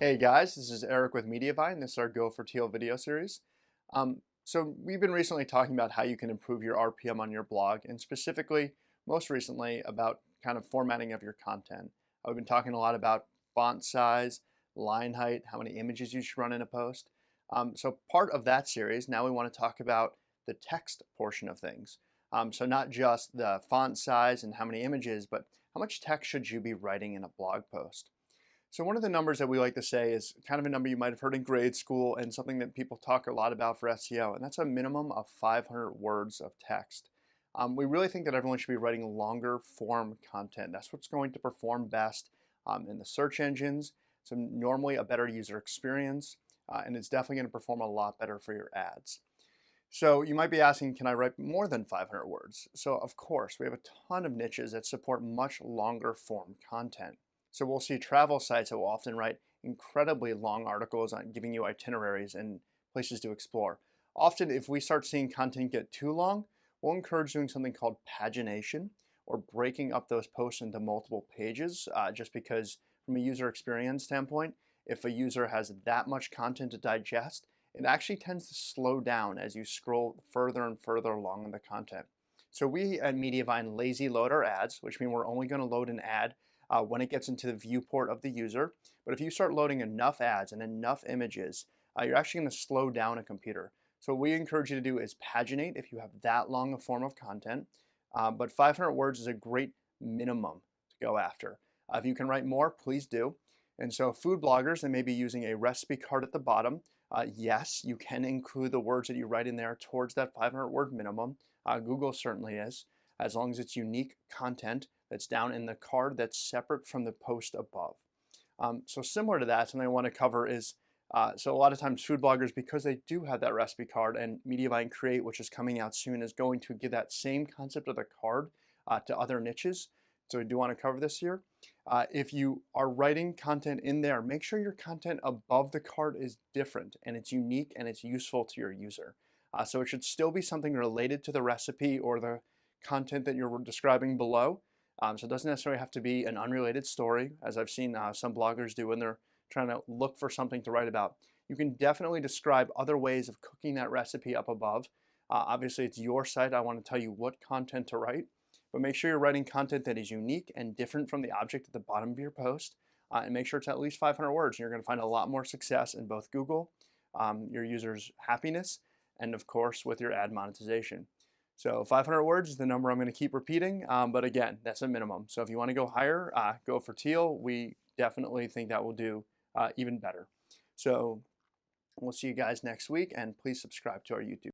Hey guys, this is Eric with Mediavine. This is our Go for Teal video series. So we've been recently talking about how you can improve your RPM on your blog, and specifically, most recently, about kind of formatting of your content. I've been talking a lot about font size, line height, how many images you should run in a post. So part of that series, now we want to talk about the text portion of things. So not just the font size and how many images, but how much text should you be writing in a blog post? So one of the numbers that we like to say is kind of a number you might have heard in grade school and something that people talk a lot about for SEO, and that's a minimum of 500 words of text. We really think that everyone should be writing longer form content. That's what's going to perform best in the search engines. So normally a better user experience, and it's definitely going to perform a lot better for your ads. So you might be asking, can I write more than 500 words? So of course, we have a ton of niches that support much longer form content. So we'll see travel sites that will often write incredibly long articles on giving you itineraries and places to explore. Often, if we start seeing content get too long, we'll encourage doing something called pagination, or breaking up those posts into multiple pages, just because from a user experience standpoint, if a user has that much content to digest, it actually tends to slow down as you scroll further and further along in the content. So we at Mediavine lazy load our ads, which means we're only going to load an ad when it gets into the viewport of the user. But if you start loading enough ads and enough images, you're actually going to slow down a computer. So what we encourage you to do is paginate if you have that long a form of content. But 500 words is a great minimum to go after. If you can write more, please do. And so food bloggers, they may be using a recipe card at the bottom. Yes, you can include the words that you write in there towards that 500 word minimum. Google certainly is, as long as it's unique content that's down in the card that's separate from the post above. So similar to that, something I want to cover is, so a lot of times food bloggers, because they do have that recipe card, and Mediavine Create, which is coming out soon, is going to give that same concept of the card to other niches. So I do want to cover this here. If you are writing content in there, make sure your content above the card is different and it's unique and it's useful to your user. So it should still be something related to the recipe or the content that you're describing below. So it doesn't necessarily have to be an unrelated story, as I've seen some bloggers do when they're trying to look for something to write about. You can definitely describe other ways of cooking that recipe up above. Obviously, it's your site. I want to tell you what content to write, but make sure you're writing content that is unique and different from the object at the bottom of your post, and make sure it's at least 500 words. You're going to find a lot more success in both Google, your users' happiness, and of course with your ad monetization. So 500 words is the number I'm going to keep repeating, but again, that's a minimum. So if you want to go higher, go for Teal. We definitely think that will do even better. So we'll see you guys next week, and please subscribe to our YouTube.